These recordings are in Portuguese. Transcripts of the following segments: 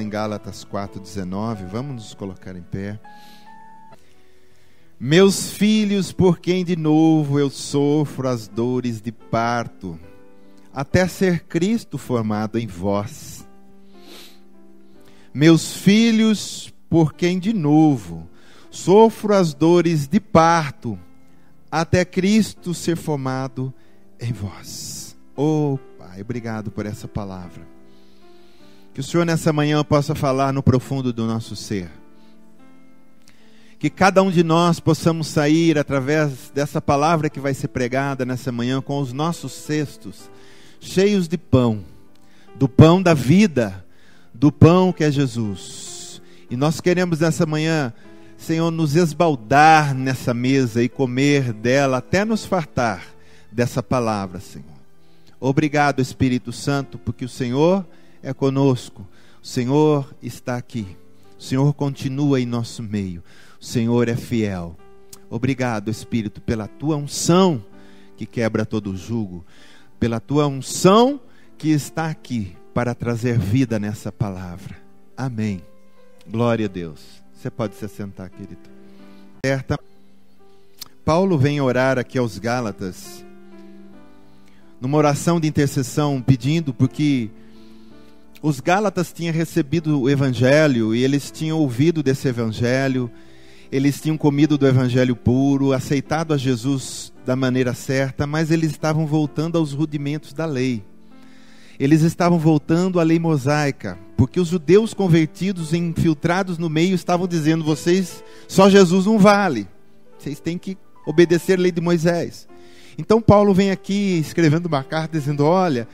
Em Gálatas 4:19, vamos nos colocar em pé. Meus filhos, por quem de novo eu sofro as dores de parto, até ser Cristo formado em vós. Meus filhos, por quem de novo sofro as dores de parto, até Cristo ser formado em vós. Oh Pai, obrigado por essa palavra. Que o Senhor nessa manhã possa falar no profundo do nosso ser. Que cada um de nós possamos sair através dessa palavra que vai ser pregada nessa manhã com os nossos cestos cheios de pão, do pão da vida, do pão que é Jesus. E nós queremos nessa manhã, Senhor, nos esbaldar nessa mesa e comer dela até nos fartar dessa palavra, Senhor. Obrigado, Espírito Santo, porque o Senhor é conosco, o Senhor está aqui, o Senhor continua em nosso meio, o Senhor é fiel. Obrigado, Espírito, pela tua unção que quebra todo jugo, pela tua unção que está aqui para trazer vida nessa palavra. Amém. Glória a Deus. Você pode se assentar, querido. Paulo vem orar aqui aos Gálatas, numa oração de intercessão, pedindo, porque os Gálatas tinham recebido o Evangelho, e eles tinham ouvido desse Evangelho, eles tinham comido do Evangelho puro, aceitado a Jesus da maneira certa, mas eles estavam voltando aos rudimentos da lei. Eles estavam voltando à lei mosaica, porque os judeus convertidos, infiltrados no meio, estavam dizendo: vocês, só Jesus não vale, vocês têm que obedecer a lei de Moisés. Então Paulo vem aqui escrevendo uma carta dizendo: olha,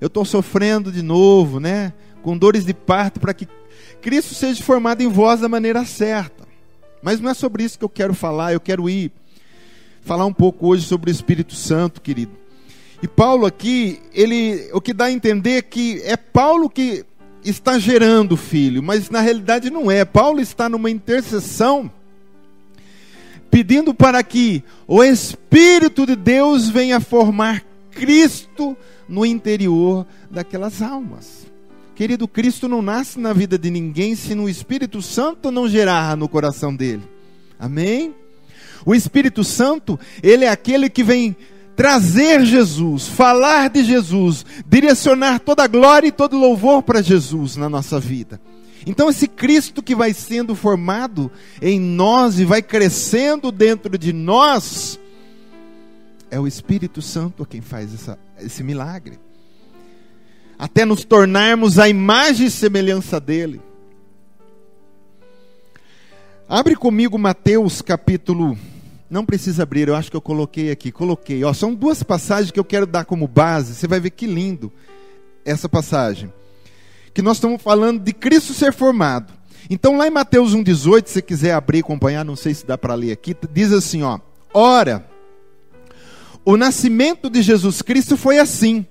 eu estou sofrendo de novo, né, com dores de parto, para que Cristo seja formado em vós da maneira certa. Mas não é sobre isso que eu quero falar. Eu quero falar um pouco hoje sobre o Espírito Santo, querido. E Paulo aqui, o que dá a entender é que é Paulo que está gerando o filho, mas na realidade não é. Paulo está numa intercessão, pedindo para que o Espírito de Deus venha formar Cristo no interior daquelas almas. Querido, Cristo não nasce na vida de ninguém se no Espírito Santo não gerar no coração dele. Amém? O Espírito Santo, ele é aquele que vem trazer Jesus, falar de Jesus, direcionar toda a glória e todo louvor para Jesus na nossa vida. Então esse Cristo que vai sendo formado em nós e vai crescendo dentro de nós, é o Espírito Santo quem faz esse milagre. Até nos tornarmos a imagem e semelhança dele. Abre comigo Mateus capítulo... Não precisa abrir, eu acho que eu coloquei aqui. Ó, são duas passagens que eu quero dar como base. Você vai ver que lindo essa passagem. Que nós estamos falando de Cristo ser formado. Então lá em Mateus 1,18, se você quiser abrir e acompanhar, não sei se dá para ler aqui, diz assim, ó: ora, o nascimento de Jesus Cristo foi assim.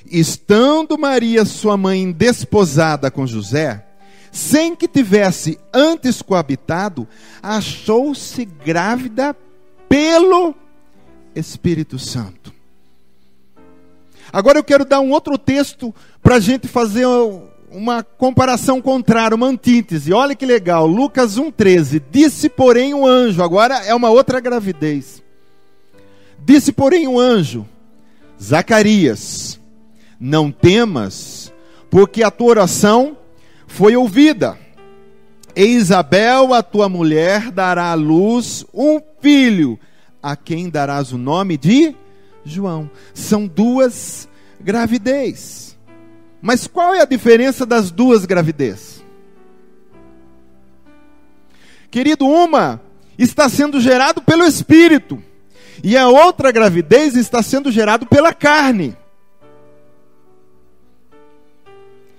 Estando Maria, sua mãe, desposada com José, sem que tivesse antes coabitado, achou-se grávida pelo Espírito Santo. Agora eu quero dar um outro texto para a gente fazer uma comparação contrária, uma antítese. Olha que legal, Lucas 1,13. Disse, porém, um anjo. Agora é uma outra gravidez. Disse, porém, um anjo: Zacarias, não temas, porque a tua oração foi ouvida. E Isabel, a tua mulher, dará à luz um filho, a quem darás o nome de João. São duas gravidez. Mas qual é a diferença das duas gravidez? Querido, uma está sendo gerado pelo Espírito, e a outra gravidez está sendo gerado pela carne.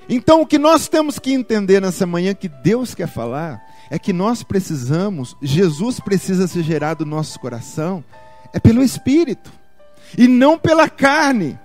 Então o que nós temos que entender nessa manhã, que Deus quer falar, é que nós precisamos, Jesus precisa ser gerado no nosso coração, é pelo Espírito, e não pela carne.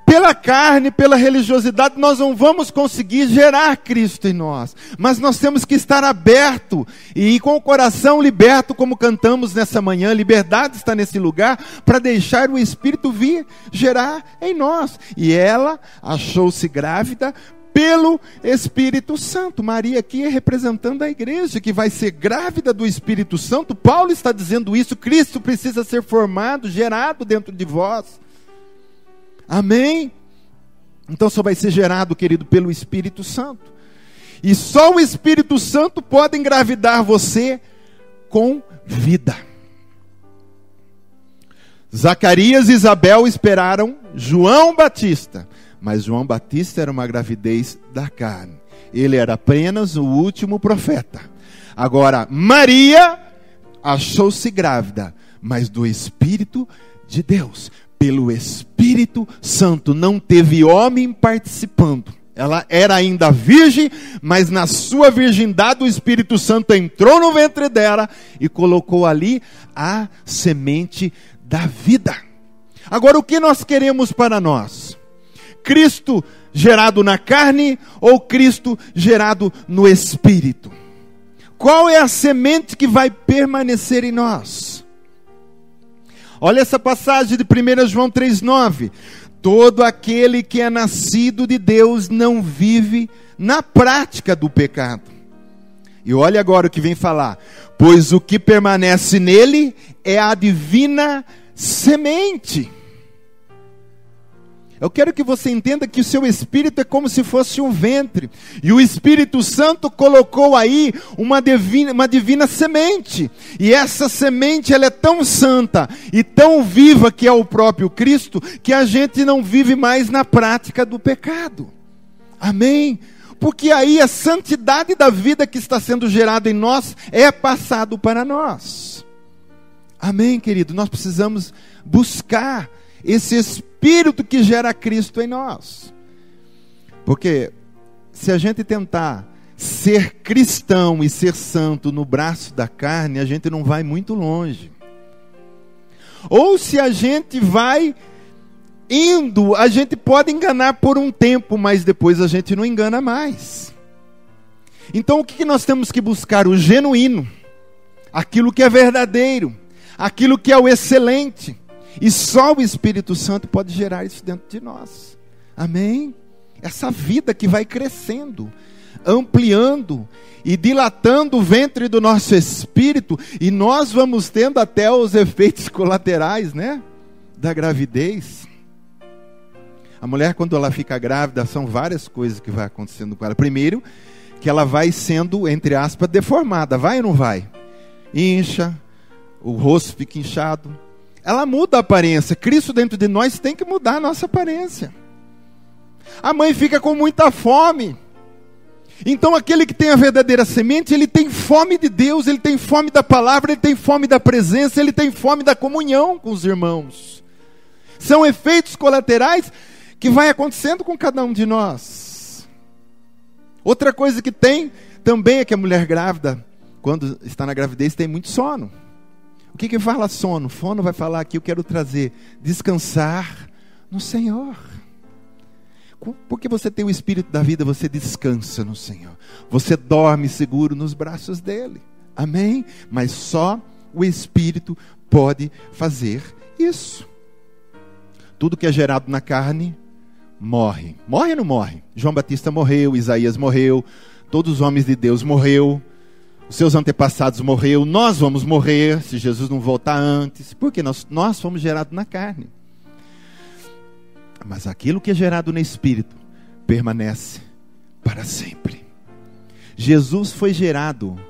Pela carne, pela religiosidade, nós não vamos conseguir gerar Cristo em nós. Mas nós temos que estar aberto e com o coração liberto, como cantamos nessa manhã. Liberdade está nesse lugar para deixar o Espírito vir gerar em nós. E ela achou-se grávida pelo Espírito Santo. Maria aqui é representando a igreja, que vai ser grávida do Espírito Santo. Paulo está dizendo isso. Cristo precisa ser formado, gerado dentro de vós. Amém? Então só vai ser gerado, querido, pelo Espírito Santo. E só o Espírito Santo pode engravidar você com vida. Zacarias e Isabel esperaram João Batista, mas João Batista era uma gravidez da carne. Ele era apenas o último profeta. Agora, Maria achou-se grávida, mas do Espírito de Deus, pelo Espírito Santo. Não teve homem participando. Ela era ainda virgem, mas na sua virgindade o Espírito Santo entrou no ventre dela e colocou ali a semente da vida. Agora, o que nós queremos para nós? Cristo gerado na carne ou Cristo gerado no Espírito? Qual é a semente que vai permanecer em nós? Olha essa passagem de 1 João 3,9. Todo aquele que é nascido de Deus não vive na prática do pecado. E olha agora o que vem falar. Pois o que permanece nele é a divina semente. Eu quero que você entenda que o seu espírito é como se fosse um ventre. E o Espírito Santo colocou aí uma divina semente. E essa semente, ela é tão santa e tão viva, que é o próprio Cristo, que a gente não vive mais na prática do pecado. Amém? Porque aí a santidade da vida que está sendo gerada em nós é passado para nós. Amém, querido? Nós precisamos buscar esse Espírito que gera Cristo em nós. Porque se a gente tentar ser cristão e ser santo no braço da carne, a gente não vai muito longe. Ou se a gente vai indo, a gente pode enganar por um tempo, mas depois a gente não engana mais. Então o que nós temos que buscar? O genuíno, aquilo que é verdadeiro, aquilo que é o excelente. E só o Espírito Santo pode gerar isso dentro de nós. Amém? Essa vida que vai crescendo, ampliando e dilatando o ventre do nosso espírito. E nós vamos tendo até os efeitos colaterais, né? Da gravidez. A mulher, quando ela fica grávida, são várias coisas que vai acontecendo com ela. Primeiro, que ela vai sendo, entre aspas, deformada. Vai ou não vai? Incha, o rosto fica inchado. Ela muda a aparência. Cristo dentro de nós tem que mudar a nossa aparência. A mãe fica com muita fome. Então aquele que tem a verdadeira semente, ele tem fome de Deus, ele tem fome da palavra, ele tem fome da presença, ele tem fome da comunhão com os irmãos. São efeitos colaterais que vai acontecendo com cada um de nós. Outra coisa que tem também é que a mulher grávida, quando está na gravidez, tem muito sono. O que fala sono? Sono vai falar aqui, eu quero trazer descansar no Senhor. Porque você tem o Espírito da vida, você descansa no Senhor. Você dorme seguro nos braços dele. Amém? Mas só o Espírito pode fazer isso. Tudo que é gerado na carne morre. Morre ou não morre? João Batista morreu, Isaías morreu, todos os homens de Deus morreu. Os seus antepassados morreram, nós vamos morrer se Jesus não voltar antes, porque nós fomos gerados na carne. Mas aquilo que é gerado no Espírito permanece para sempre. Jesus foi gerado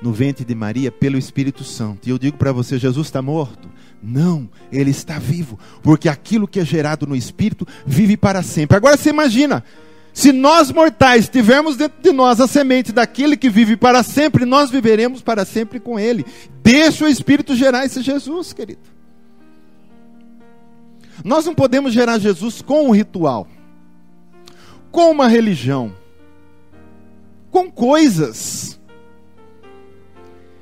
no ventre de Maria pelo Espírito Santo. E eu digo para você, Jesus está morto? Não, ele está vivo, porque aquilo que é gerado no Espírito vive para sempre. Agora você imagina, se nós mortais tivermos dentro de nós a semente daquele que vive para sempre, nós viveremos para sempre com ele. Deixa o Espírito gerar esse Jesus, querido. Nós não podemos gerar Jesus com um ritual, com uma religião, com coisas.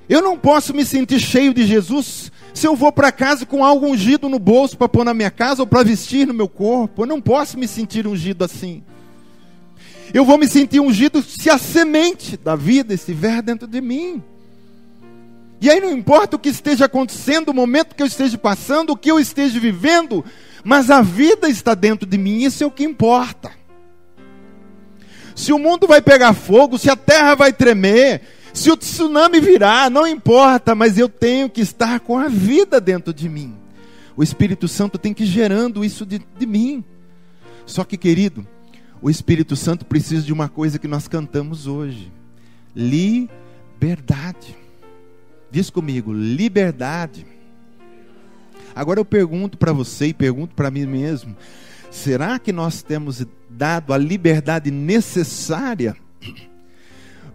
Eu não posso me sentir cheio de Jesus se eu vou para casa com algo ungido no bolso para pôr na minha casa ou para vestir no meu corpo. Eu não posso me sentir ungido assim. Eu vou me sentir ungido se a semente da vida estiver dentro de mim. E aí não importa o que esteja acontecendo, o momento que eu esteja passando, o que eu esteja vivendo, mas a vida está dentro de mim, isso é o que importa. Se o mundo vai pegar fogo, se a terra vai tremer, se o tsunami virar, não importa, mas eu tenho que estar com a vida dentro de mim. O Espírito Santo tem que ir gerando isso de mim. Só que, querido, o Espírito Santo precisa de uma coisa que nós cantamos hoje: liberdade. Diz comigo, liberdade. Agora eu pergunto para você e pergunto para mim mesmo: será que nós temos dado a liberdade necessária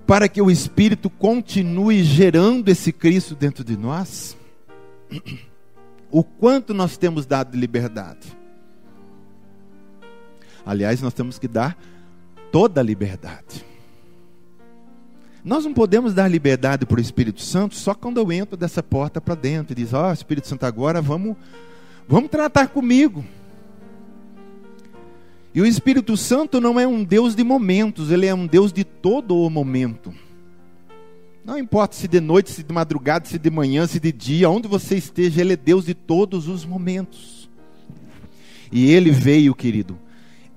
para que o Espírito continue gerando esse Cristo dentro de nós? O quanto nós temos dado de liberdade? Aliás, nós temos que dar toda a liberdade. Nós não podemos dar liberdade para o Espírito Santo só quando eu entro dessa porta para dentro e diz: ó, Espírito Santo, agora vamos tratar comigo. E o Espírito Santo não é um Deus de momentos, ele é um Deus de todo o momento. Não importa se de noite, se de madrugada, se de manhã, se de dia, onde você esteja, ele é Deus de todos os momentos. E ele veio, querido,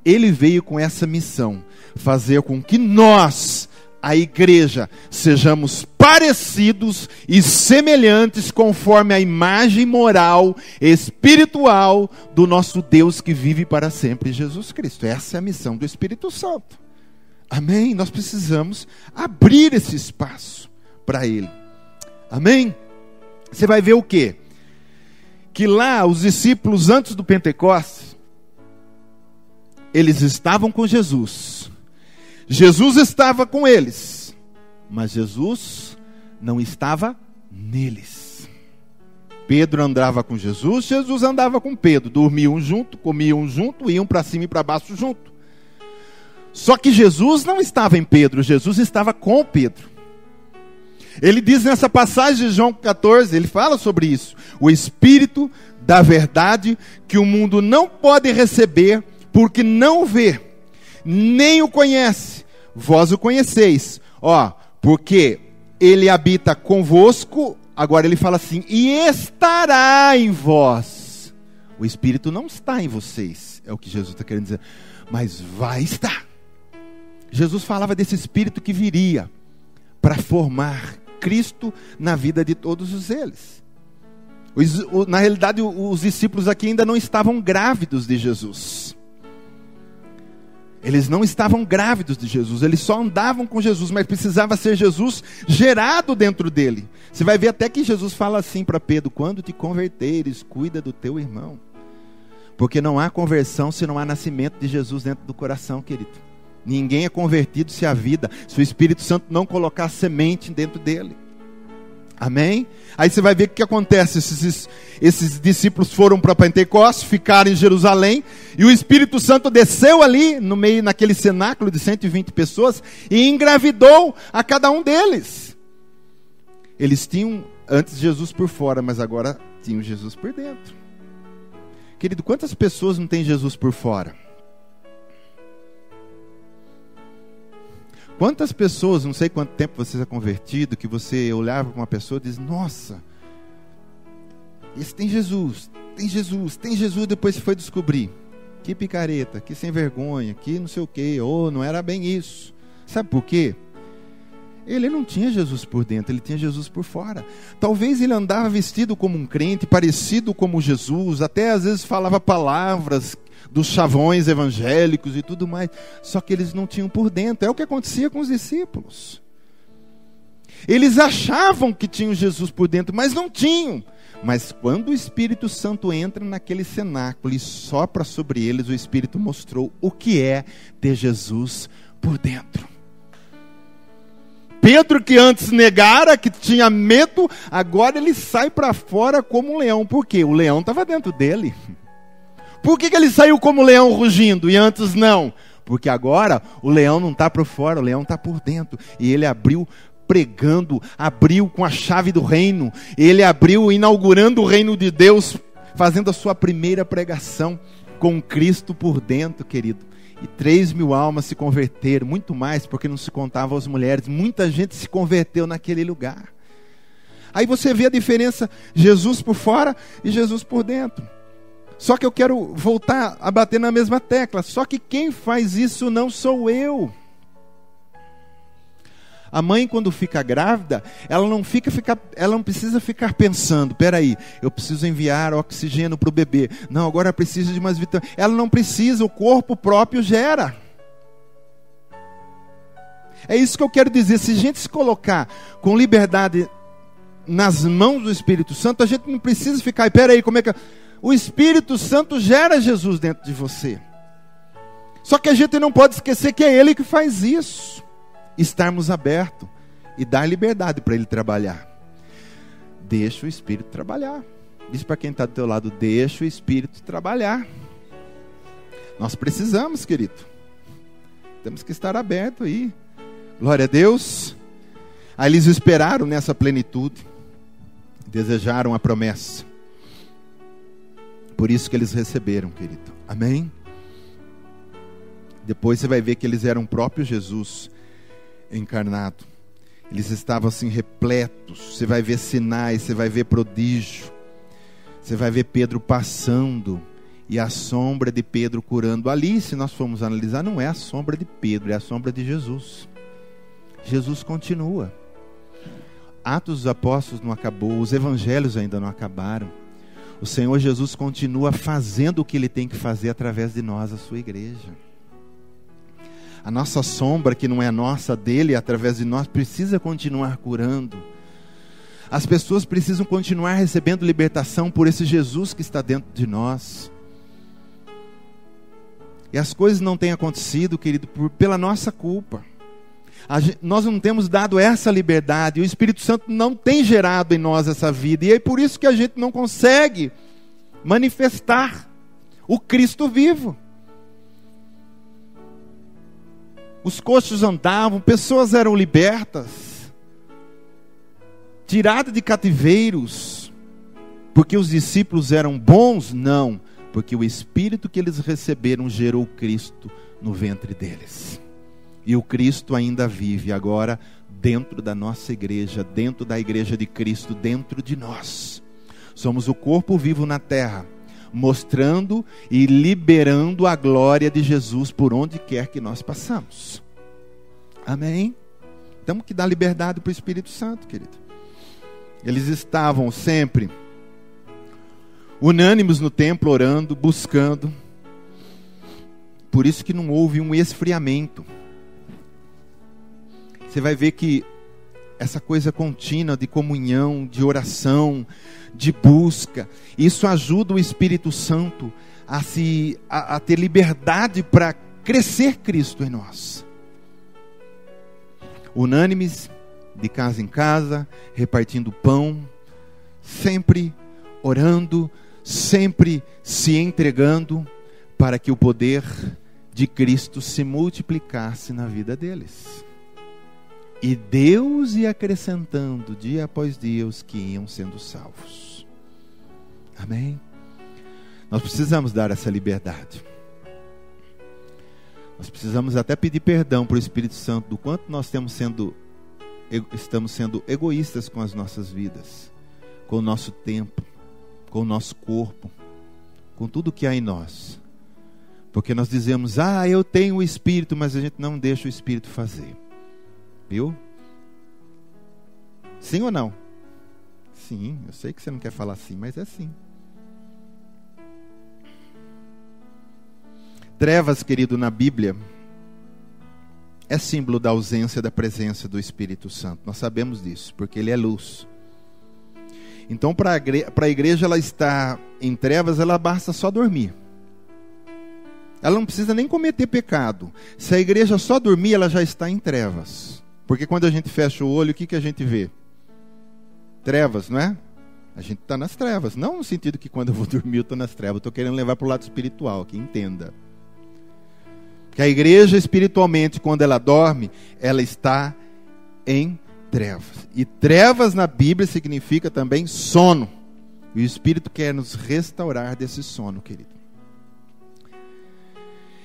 ele veio com essa missão: fazer com que nós, a igreja, sejamos parecidos e semelhantes conforme a imagem moral, espiritual do nosso Deus que vive para sempre, Jesus Cristo. Essa é a missão do Espírito Santo. Amém? Nós precisamos abrir esse espaço para Ele. Amém? Você vai ver o quê? Que lá os discípulos, antes do Pentecostes, eles estavam com Jesus. Jesus estava com eles, mas Jesus não estava neles. Pedro andava com Jesus, Jesus andava com Pedro. Dormiam junto, comiam junto, iam para cima e para baixo junto. Só que Jesus não estava em Pedro, Jesus estava com Pedro. Ele diz nessa passagem de João 14, ele fala sobre isso: o Espírito da verdade que o mundo não pode receber, porque não vê, nem o conhece, vós o conheceis, porque ele habita convosco. Agora ele fala assim: e estará em vós. O Espírito não está em vocês, é o que Jesus está querendo dizer, mas vai estar. Jesus falava desse Espírito que viria para formar Cristo na vida de todos eles. Na realidade, os discípulos aqui ainda não estavam grávidos de Jesus. Eles não estavam grávidos de Jesus, eles só andavam com Jesus, mas precisava ser Jesus gerado dentro dele. Você vai ver até que Jesus fala assim para Pedro: quando te converteres, cuida do teu irmão. Porque não há conversão se não há nascimento de Jesus dentro do coração, querido. Ninguém é convertido se o Espírito Santo não colocar semente dentro dele. Amém? Aí você vai ver o que acontece. Esses discípulos foram para Pentecostes, ficaram em Jerusalém, e o Espírito Santo desceu ali, no meio, naquele cenáculo de 120 pessoas, e engravidou a cada um deles. Eles tinham antes Jesus por fora, mas agora tinham Jesus por dentro. Querido, quantas pessoas não têm Jesus por fora? Quantas pessoas, não sei quanto tempo você é convertido, que você olhava para uma pessoa e diz: nossa, esse tem Jesus, depois você foi descobrir. Que picareta, que sem vergonha, que não sei o quê, não era bem isso. Sabe por quê? Ele não tinha Jesus por dentro, ele tinha Jesus por fora. Talvez ele andava vestido como um crente, parecido como Jesus, até às vezes falava palavras dos chavões evangélicos e tudo mais, só que eles não tinham por dentro. É o que acontecia com os discípulos. Eles achavam que tinham Jesus por dentro, mas não tinham. Mas quando o Espírito Santo entra naquele cenáculo e sopra sobre eles, o Espírito mostrou o que é ter Jesus por dentro. Pedro, que antes negara, que tinha medo, agora ele sai para fora como um leão. Por quê? O leão estava dentro dele. Por que ele saiu como leão rugindo e antes não? Porque agora o leão não está por fora, o leão está por dentro. E ele abriu pregando, abriu com a chave do reino. Ele abriu inaugurando o reino de Deus, fazendo a sua primeira pregação com Cristo por dentro, querido. E 3.000 almas se converteram, muito mais, porque não se contavam as mulheres. Muita gente se converteu naquele lugar. Aí você vê a diferença, Jesus por fora e Jesus por dentro. Só que eu quero voltar a bater na mesma tecla. Só que quem faz isso não sou eu. A mãe, quando fica grávida, ela não precisa ficar pensando, peraí, eu preciso enviar oxigênio para o bebê. Não, agora precisa de umas vitaminas. Ela não precisa, o corpo próprio gera. É isso que eu quero dizer. Se a gente se colocar com liberdade nas mãos do Espírito Santo, a gente não precisa ficar, peraí, como é que... O Espírito Santo gera Jesus dentro de você. Só que a gente não pode esquecer que é Ele que faz isso. Estarmos abertos e dar liberdade para Ele trabalhar. Deixa o Espírito trabalhar. Diz para quem está do teu lado, deixa o Espírito trabalhar. Nós precisamos, querido. Temos que estar abertos aí. Glória a Deus. Aí eles esperaram nessa plenitude. Desejaram a promessa. Por isso que eles receberam, querido. Amém? Depois você vai ver que eles eram o próprio Jesus encarnado. Eles estavam assim repletos. Você vai ver sinais, você vai ver prodígio. Você vai ver Pedro passando e a sombra de Pedro curando. Ali, se nós formos analisar, não é a sombra de Pedro, é a sombra de Jesus. Jesus continua. Atos dos Apóstolos não acabou, os evangelhos ainda não acabaram. O Senhor Jesus continua fazendo o que Ele tem que fazer através de nós, a sua igreja. A nossa sombra, que não é nossa, dele, através de nós, precisa continuar curando. As pessoas precisam continuar recebendo libertação por esse Jesus que está dentro de nós. E as coisas não têm acontecido, querido, pela nossa culpa. Nós não temos dado essa liberdade, o Espírito Santo não tem gerado em nós essa vida, e é por isso que a gente não consegue manifestar o Cristo vivo. Os coxos andavam, pessoas eram libertas, tiradas de cativeiros, porque os discípulos eram bons? Não, porque o Espírito que eles receberam gerou Cristo no ventre deles. E o Cristo ainda vive agora dentro da nossa igreja, dentro da igreja de Cristo, dentro de nós. Somos o corpo vivo na terra, mostrando e liberando a glória de Jesus por onde quer que nós passamos. Amém? Temos que dar liberdade para o Espírito Santo, querido. Eles estavam sempre unânimes no templo, orando, buscando. Por isso que não houve um esfriamento. Você vai ver que essa coisa contínua de comunhão, de oração, de busca, isso ajuda o Espírito Santo a ter liberdade para crescer Cristo em nós. Unânimes, de casa em casa, repartindo pão, sempre orando, sempre se entregando, para que o poder de Cristo se multiplicasse na vida deles. E Deus ia acrescentando dia após dia os que iam sendo salvos. Amém? Nós precisamos dar essa liberdade. Nós precisamos até pedir perdão para o Espírito Santo do quanto nós estamos sendo egoístas com as nossas vidas, com o nosso tempo, com o nosso corpo, com tudo que há em nós. Porque nós dizemos, eu tenho o Espírito, mas a gente não deixa o Espírito fazer. Viu? Sim ou não? Sim, eu sei que você não quer falar sim, mas é sim. Trevas, querido, na Bíblia é símbolo da ausência da presença do Espírito Santo. Nós sabemos disso, porque Ele é luz. Então, para a igreja ela estar em trevas, ela basta só dormir. Ela não precisa nem cometer pecado. Se a igreja só dormir, ela já está em trevas. Porque quando a gente fecha o olho, o que a gente vê? Trevas, não é? A gente está nas trevas. Não no sentido que quando eu vou dormir eu estou nas trevas. Estou querendo levar para o lado espiritual, que entenda. Que a igreja espiritualmente, quando ela dorme, ela está em trevas. E trevas na Bíblia significa também sono. E o Espírito quer nos restaurar desse sono, querido.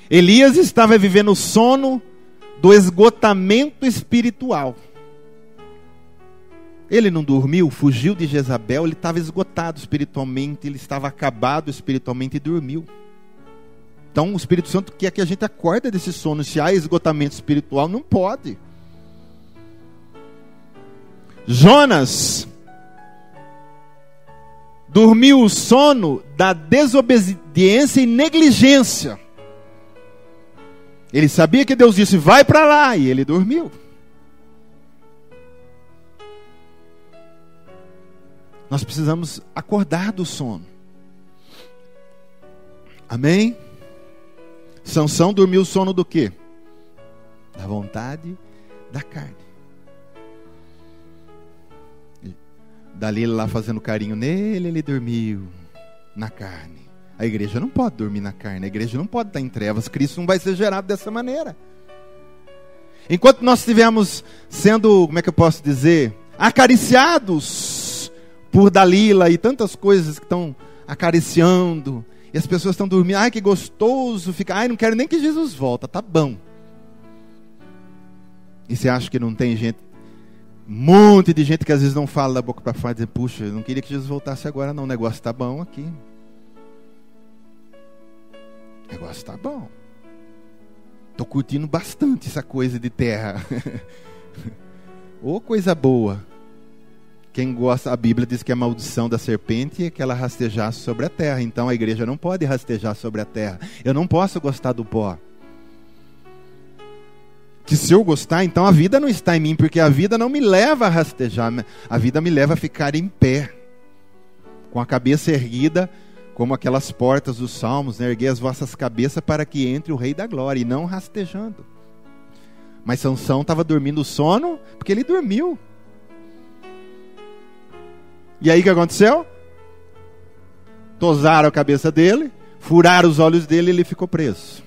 Elias estava vivendo o sono do esgotamento espiritual. Ele não dormiu, fugiu de Jezabel, ele estava esgotado espiritualmente, ele estava acabado espiritualmente e dormiu. Então o Espírito Santo quer que a gente acorde desse sono. Se há esgotamento espiritual, não pode. Jonas dormiu o sono da desobediência e negligência. Ele sabia que Deus disse, vai para lá, e ele dormiu. Nós precisamos acordar do sono. Amém? Sansão dormiu o sono do quê? Da vontade da carne. Dalila lá fazendo carinho nele, ele dormiu na carne. A igreja não pode dormir na carne, a igreja não pode estar em trevas. Cristo não vai ser gerado dessa maneira. Enquanto nós estivermos sendo, como é que eu posso dizer, acariciados por Dalila e tantas coisas que estão acariciando, e as pessoas estão dormindo, ai que gostoso, fica, ai não quero nem que Jesus volta, tá bom. E você acha que não tem gente, um monte de gente que às vezes não fala da boca para fora, dizendo, puxa, eu não queria que Jesus voltasse agora não, o negócio tá bom aqui. O negócio tá bom. Estou curtindo bastante essa coisa de terra. Ô coisa boa. Quem gosta, a Bíblia diz que a maldição da serpente é que ela rastejasse sobre a terra. Então a igreja não pode rastejar sobre a terra. Eu não posso gostar do pó. Que se eu gostar, então a vida não está em mim, porque a vida não me leva a rastejar. A vida me leva a ficar em pé, com a cabeça erguida, como aquelas portas dos Salmos, né? Erguei as vossas cabeças para que entre o Rei da Glória, e não rastejando. Mas Sansão estava dormindo o sono, porque ele dormiu. E aí o que aconteceu? Tosaram a cabeça dele, furaram os olhos dele e ele ficou preso.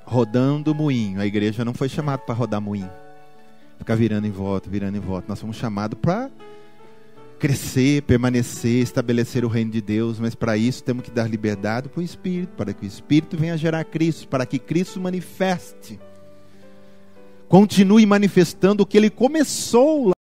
Rodando o moinho. A igreja não foi chamada para rodar moinho. Ficar virando em volta, virando em volta. Nós fomos chamados para crescer, permanecer, estabelecer o reino de Deus, mas para isso temos que dar liberdade para o Espírito, para que o Espírito venha gerar Cristo, para que Cristo manifeste, continue manifestando o que Ele começou lá.